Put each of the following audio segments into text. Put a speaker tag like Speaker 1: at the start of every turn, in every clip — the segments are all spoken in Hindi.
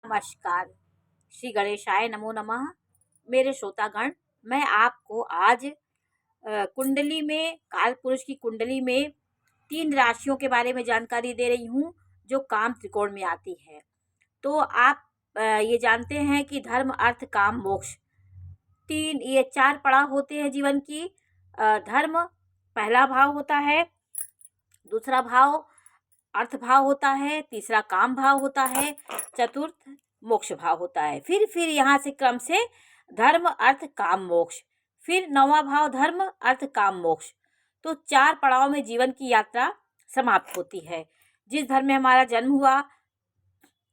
Speaker 1: नमस्कार। श्री गणेशाय नमो नमः। मेरे श्रोतागण, मैं आपको आज कुंडली में काल पुरुष की कुंडली में 3 राशियों के बारे में जानकारी दे रही हूँ जो काम त्रिकोण में आती है। तो आप ये जानते हैं कि धर्म, अर्थ, काम, मोक्ष 3 ये 4 पड़ाव होते हैं जीवन की। धर्म पहला भाव होता है, दूसरा भाव अर्थ भाव होता है, तीसरा काम भाव होता है, चतुर्थ मोक्ष भाव होता है। फिर यहाँ से क्रम से धर्म, अर्थ, काम, मोक्ष, फिर 9वां भाव धर्म, अर्थ, काम, मोक्ष। तो 4 पड़ाव में जीवन की यात्रा समाप्त होती है। जिस धर्म में हमारा जन्म हुआ,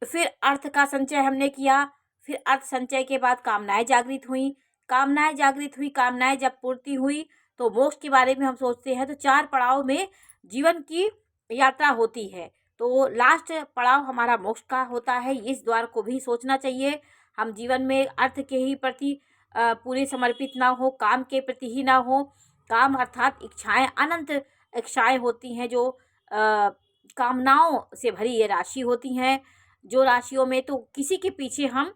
Speaker 1: फिर अर्थ का संचय हमने किया, फिर अर्थ संचय के बाद कामनाएं जागृत हुई, कामनाएं जब पूर्ति हुई तो मोक्ष के बारे में हम सोचते हैं। तो 4 पड़ाव में जीवन की यात्रा होती है। तो लास्ट पड़ाव हमारा मोक्ष का होता है। इस द्वार को भी सोचना चाहिए। हम जीवन में अर्थ के ही प्रति पूरे समर्पित ना हो, काम के प्रति ही ना हो। काम अर्थात इच्छाएं, अनंत इच्छाएं होती हैं जो कामनाओं से भरी ये राशि होती हैं। जो राशियों में तो किसी के पीछे हम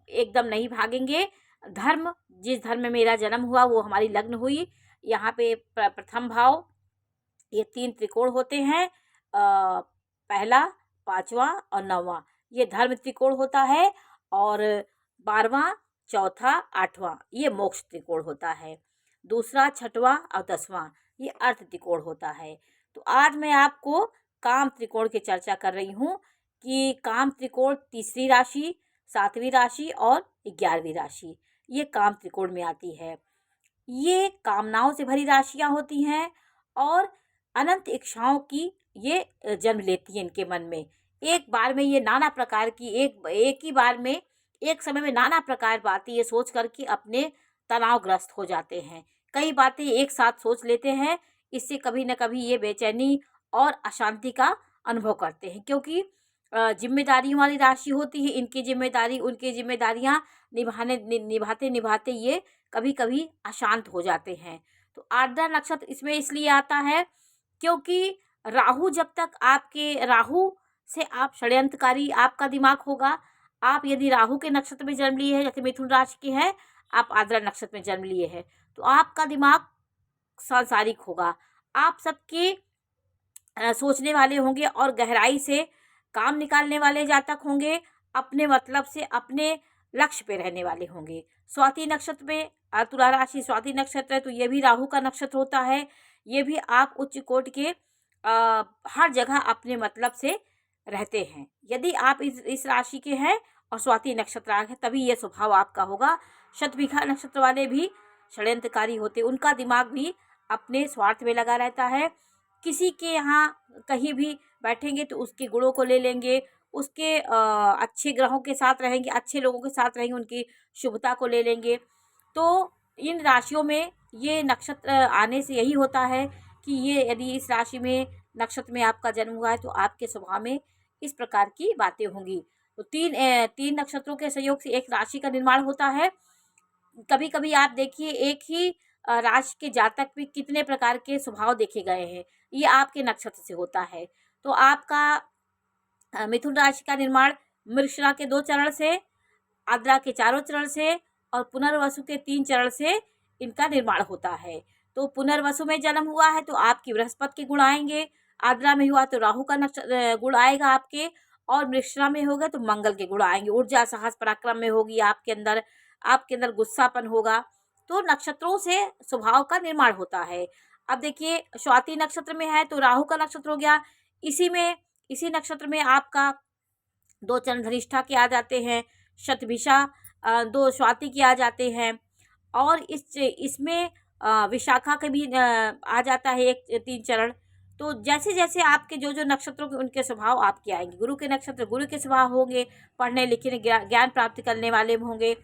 Speaker 1: एकदम नहीं भागेंगे। धर्म, जिस धर्म में मेरा जन्म हुआ वो हमारी लग्न हुई। यहाँ पे प्रथम भाव ये 3 त्रिकोण होते हैं, पहला, 5वां और 9वां, ये धर्म त्रिकोण होता है। और 12वां, चौथा, 8वां ये मोक्ष त्रिकोण होता है। दूसरा, 6वां और 10वां ये अर्थ त्रिकोण होता है। तो आज मैं आपको काम त्रिकोण की चर्चा कर रही हूँ कि काम त्रिकोण तीसरी राशि, 7वीं राशि और 11वीं राशि ये काम त्रिकोण में आती है। ये कामनाओं से भरी राशियां होती हैं और अनंत इच्छाओं की ये जन्म लेती है इनके मन में। एक बार में ये नाना प्रकार की एक ही बार में एक समय में नाना प्रकार बातें ये सोच करके अपने तनावग्रस्त हो जाते हैं। कई बातें एक साथ सोच लेते हैं, इससे कभी न कभी ये बेचैनी और अशांति का अनुभव करते हैं, क्योंकि जिम्मेदारियों वाली राशि होती है। इनकी जिम्मेदारी, उनकी जिम्मेदारियां निभाते निभाते ये कभी कभी अशांत हो जाते हैं। तो आर्द्रा नक्षत्र इसमें इसलिए आता है क्योंकि राहु जब तक राहु से आप षड्यंत्रकारी आपका दिमाग होगा। आप यदि राहु के नक्षत्र में जन्म लिए हैं, जैसे मिथुन राशि के हैं, आप आर्द्रा नक्षत्र में जन्म लिए हैं, तो आपका दिमाग सांसारिक होगा। आप सबके सोचने वाले होंगे और गहराई से काम निकालने वाले जातक होंगे। अपने मतलब से अपने लक्ष्य पे रहने वाले होंगे। स्वाति नक्षत्र में, तुला राशि स्वाति नक्षत्र है, तो ये भी राहु का नक्षत्र होता है। ये भी आप उच्च कोटि के हर जगह अपने मतलब से रहते हैं। यदि आप इस राशि के हैं और स्वाति नक्षत्र है, तभी ये स्वभाव आपका होगा। शतभिखा नक्षत्र वाले भी षड्यंत्रकारी होते, उनका दिमाग भी अपने स्वार्थ में लगा रहता है। किसी के यहाँ कहीं भी बैठेंगे तो उसके गुणों को ले लेंगे, उसके अच्छे ग्रहों के साथ रहेंगे, अच्छे लोगों के साथ रहेंगे, उनकी शुभता को ले लेंगे। तो इन राशियों में ये नक्षत्र आने से यही होता है कि ये यदि इस राशि में नक्षत्र में आपका जन्म हुआ है तो आपके स्वभाव में इस प्रकार की बातें होंगी। तो तीन नक्षत्रों के सहयोग से एक राशि का निर्माण होता है। कभी कभी आप देखिए एक ही राशि के जातक में कितने प्रकार के स्वभाव देखे गए हैं, ये आपके नक्षत्र से होता है। तो आपका मिथुन राशि का निर्माण मृगशिरा के 2 चरण से, आद्रा के 4 चरण से और पुनर्वसु के 3 चरण से इनका निर्माण होता है। तो पुनर्वसु में जन्म हुआ है तो आपकी बृहस्पति के गुण आएंगे, आद्रा में हुआ तो राहु का गुण आएगा आपके, और मृगशिरा में होगा तो मंगल के गुण आएंगे। ऊर्जा, साहस, पराक्रम में होगी आपके अंदर गुस्सापन होगा। तो नक्षत्रों से स्वभाव का निर्माण होता है। अब देखिए स्वाति नक्षत्र में है तो राहु का नक्षत्र हो गया। इसी नक्षत्र में आपका 2 चरण धनिष्ठा के आ जाते हैं, शतभिषा 2 स्वाति के आ जाते हैं, और इसमें विशाखा के भी आ जाता है एक 3 चरण। तो जैसे जैसे आपके जो नक्षत्रों के उनके स्वभाव आपके आएंगे। गुरु के नक्षत्र गुरु के स्वभाव होंगे, पढ़ने लिखने ज्ञान प्राप्ति करने वाले होंगे।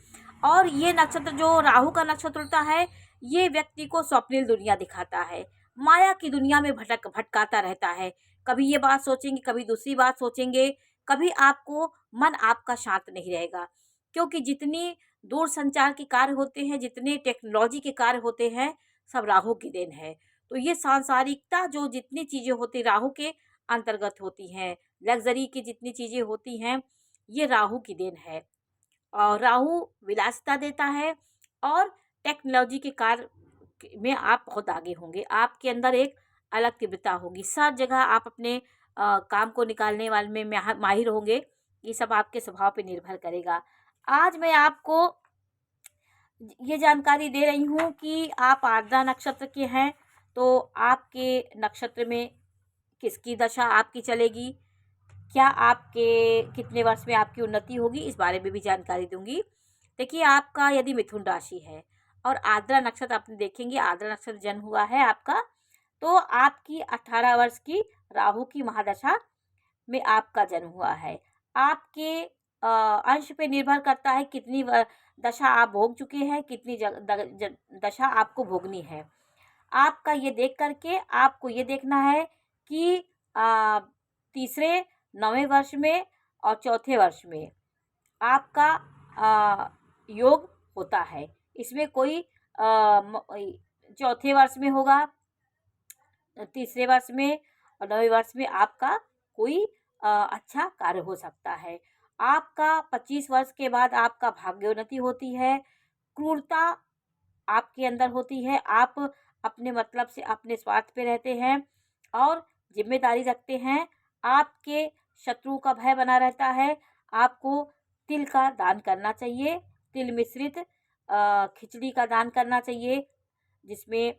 Speaker 1: और ये नक्षत्र जो राहु का नक्षत्र होता है, ये व्यक्ति को स्वप्निल दुनिया दिखाता है, माया की दुनिया में भटकाता रहता है। कभी ये बात सोचेंगे, कभी दूसरी बात सोचेंगे, कभी मन आपका शांत नहीं रहेगा, क्योंकि जितनी दूर संचार के कार्य होते हैं, जितने टेक्नोलॉजी के कार्य होते हैं, सब राहु की देन है। तो ये सांसारिकता जो जितनी चीज़ें होती राहु के अंतर्गत होती हैं, लग्जरी की जितनी चीज़ें होती हैं, ये राहु की देन है। और राहु विलासिता देता है और टेक्नोलॉजी के कार्य में आप बहुत आगे होंगे। आपके अंदर एक अलग तीव्रता होगी। सब जगह आप अपने काम को निकालने वाले में माहिर होंगे। ये सब आपके स्वभाव पे निर्भर करेगा। आज मैं आपको ये जानकारी दे रही हूँ कि आप आर्द्रा नक्षत्र के हैं, तो आपके नक्षत्र में किसकी दशा आपकी चलेगी, क्या आपके कितने वर्ष में आपकी उन्नति होगी, इस बारे में भी जानकारी दूंगी। देखिए, आपका यदि मिथुन राशि है और आर्द्रा नक्षत्र आपने देखेंगे, आर्द्रा नक्षत्र जन्म हुआ है आपका, तो आपकी 18 वर्ष की राहु की महादशा में आपका जन्म हुआ है। आपके अंश पे निर्भर करता है कितनी दशा आप भोग चुके हैं, कितनी दशा आपको भोगनी है। आपका ये देख करके आपको ये देखना है कि तीसरे 9वें वर्ष में और चौथे वर्ष में आपका योग होता है। इसमें कोई चौथे वर्ष में होगा, तीसरे वर्ष में और 9वें वर्ष में आपका कोई अच्छा कार्य हो सकता है। आपका 25 वर्ष के बाद आपका भाग्योन्नति होती है। क्रूरता आपके अंदर होती है। आप अपने मतलब से अपने स्वार्थ पे रहते हैं और जिम्मेदारी रखते हैं। आपके शत्रु का भय बना रहता है। आपको तिल का दान करना चाहिए। तिल मिश्रित खिचड़ी का दान करना चाहिए, जिसमें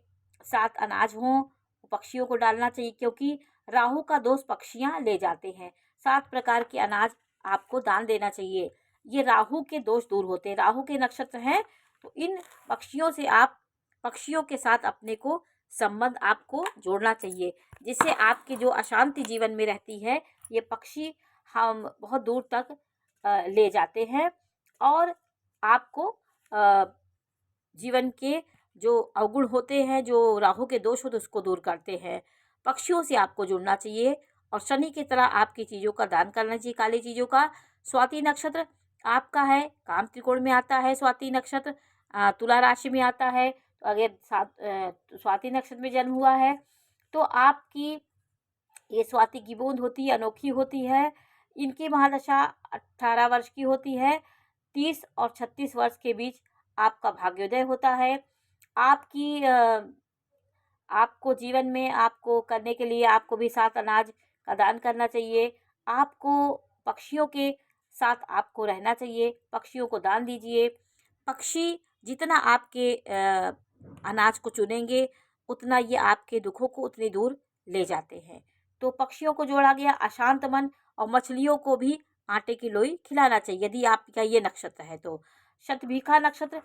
Speaker 1: 7 अनाज हों। पक्षियों को डालना चाहिए, क्योंकि राहु का दोष पक्षियां ले जाते हैं। 7 प्रकार के अनाज आपको दान देना चाहिए। ये राहु के दोष दूर होते हैं। राहु के नक्षत्र हैं, तो इन पक्षियों के साथ अपने को संबंध आपको जोड़ना चाहिए, जिससे आपके जो अशांति जीवन में रहती है, ये पक्षी हम बहुत दूर तक ले जाते हैं और आपको जीवन के जो अवगुण होते हैं, जो राहु के दोष होते हैं, उसको दूर करते हैं। पक्षियों से आपको जुड़ना चाहिए और शनि की तरह आपकी चीज़ों का दान करना चाहिए, काली चीज़ों का। स्वाति नक्षत्र आपका है, काम त्रिकोण में आता है। स्वाति नक्षत्र तुला राशि में आता है। तो अगर स्वाति नक्षत्र में जन्म हुआ है तो आपकी ये स्वाति की बूंद होती है, अनोखी होती है। इनकी महादशा 18 वर्ष की होती है। 30 और 36 वर्ष के बीच आपका भाग्योदय होता है। आपको जीवन में आपको करने के लिए आपको भी 7 अनाज का दान करना चाहिए। आपको पक्षियों के साथ आपको रहना चाहिए। पक्षियों को दान दीजिए। पक्षी जितना आपके अनाज को चुनेंगे, उतना ये आपके दुखों को उतनी दूर ले जाते हैं। तो पक्षियों को जोड़ा गया। अशांत मन और मछलियों को भी आटे की लोई खिलाना चाहिए, यदि आपका ये नक्षत्र है तो। शतभिखा नक्षत्र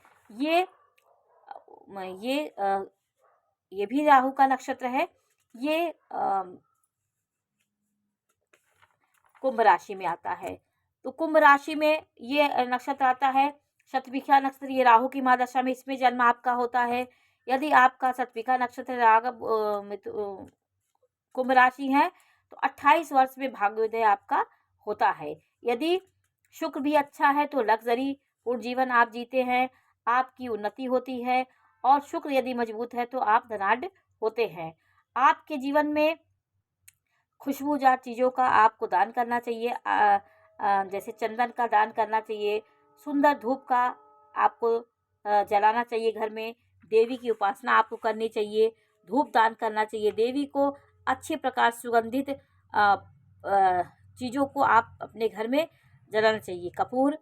Speaker 1: ये भी राहु का नक्षत्र है। ये कुंभ राशि में आता है। तो कुंभ राशि में ये नक्षत्र आता है। शतभिखा नक्षत्र ये राहु की महादशा में इसमें जन्म आपका होता है। यदि आपका शतभिखा नक्षत्र कुंभ राशि है तो 28 वर्ष में भाग्योदय आपका होता है। यदि शुक्र भी अच्छा है तो लग्जरी पूर्ण जीवन आप जीते हैं, आपकी उन्नति होती है। और शुक्र यदि मजबूत है तो आप धनाढ्य होते हैं। आपके जीवन में खुशबूदार चीज़ों का आपको दान करना चाहिए। जैसे चंदन का दान करना चाहिए। सुंदर धूप का आपको जलाना चाहिए। घर में देवी की उपासना आपको करनी चाहिए। धूप दान करना चाहिए। देवी को अच्छे प्रकार सुगंधित चीज़ों को आप अपने घर में जलाना चाहिए। कपूर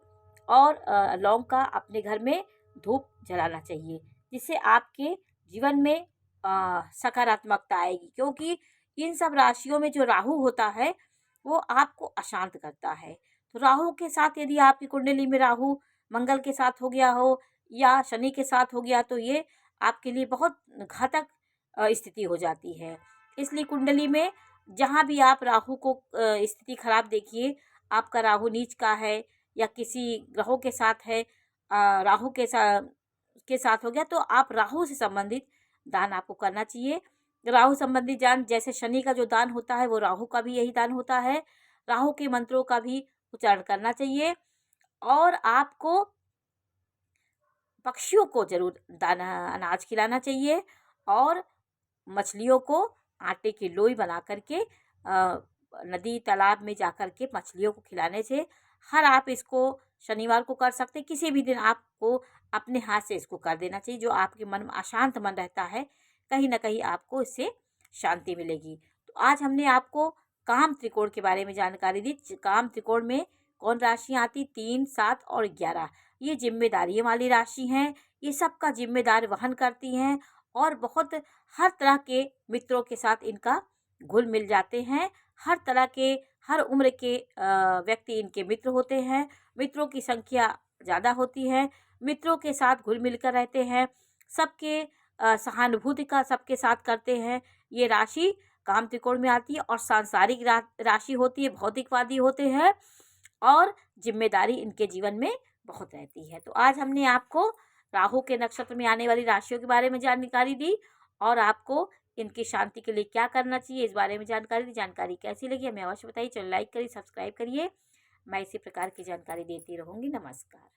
Speaker 1: और लौंग का अपने घर में धूप जलाना चाहिए, जिससे आपके जीवन में सकारात्मकता आएगी। क्योंकि इन सब राशियों में जो राहु होता है वो आपको अशांत करता है। तो राहु के साथ यदि आपकी कुंडली में राहु मंगल के साथ हो गया हो या शनि के साथ हो गया, तो ये आपके लिए बहुत घातक स्थिति हो जाती है। इसलिए कुंडली में जहाँ भी आप राहु को स्थिति खराब देखिए, आपका राहु नीच का है या किसी ग्रहों के साथ है, राहु के साथ हो गया, तो आप राहु से संबंधित दान आपको करना चाहिए। राहु संबंधित दान, जैसे शनि का जो दान होता है वो राहु का भी यही दान होता है। राहु के मंत्रों का भी उच्चारण करना चाहिए। और आपको पक्षियों को जरूर दाना अनाज खिलाना चाहिए और मछलियों को आटे की लोई बना करके नदी तालाब में जा कर के मछलियों को खिलाने से हर आप इसको शनिवार को कर सकते हैं, किसी भी दिन आपको अपने हाथ से इसको कर देना चाहिए। जो आपके मन में अशांत मन रहता है, कहीं ना कहीं आपको इससे शांति मिलेगी। तो आज हमने आपको काम त्रिकोण के बारे में जानकारी दी। काम त्रिकोण में कौन राशियाँ आती? 3, 7 और 11। ये जिम्मेदारियों वाली राशि हैं, ये सबका जिम्मेदार वहन करती हैं और बहुत हर तरह के मित्रों के साथ इनका घुल मिल जाते हैं। हर तरह के, हर उम्र के व्यक्ति इनके मित्र होते हैं। मित्रों की संख्या ज़्यादा होती है, मित्रों के साथ घुल मिल कर रहते हैं, सबके सहानुभूति का सबके साथ करते हैं। ये राशि काम त्रिकोण में आती है और सांसारिक राशि होती है, भौतिकवादी होते हैं और जिम्मेदारी इनके जीवन में बहुत रहती है। तो आज हमने आपको राहु के नक्षत्र में आने वाली राशियों के बारे में जानकारी दी और आपको इनकी शांति के लिए क्या करना चाहिए इस बारे में जानकारी दी। जानकारी कैसी लगी हमें अवश्य बताइए। चलो लाइक करिए, सब्सक्राइब करिए। मैं इसी प्रकार की जानकारी देती रहूँगी। नमस्कार।